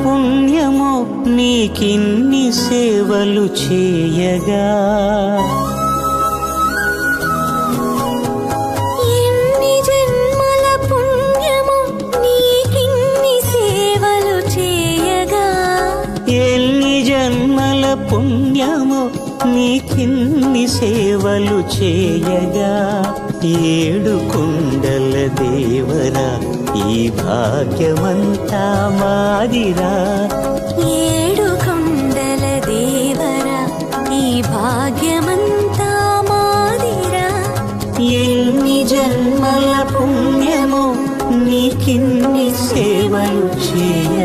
పుణ్యమో నీకిన్ని సేవలు చేయగా. ఎన్ని జన్మల పుణ్యమో నీకిన్ని సేవలు చేయగా. ఎన్ని జన్మల పుణ్యమో నీకిన్ని సేవలు చేయగా. ఏడు కొండల దేవరా ఈ భాగ్యమంతా మాదిరా. ఏడు కొండల దేవరా ఈ భాగ్యమంతా మాదిరా. ఎన్ని జన్మల పుణ్యమో నీకిన్ని సేవలు చేయ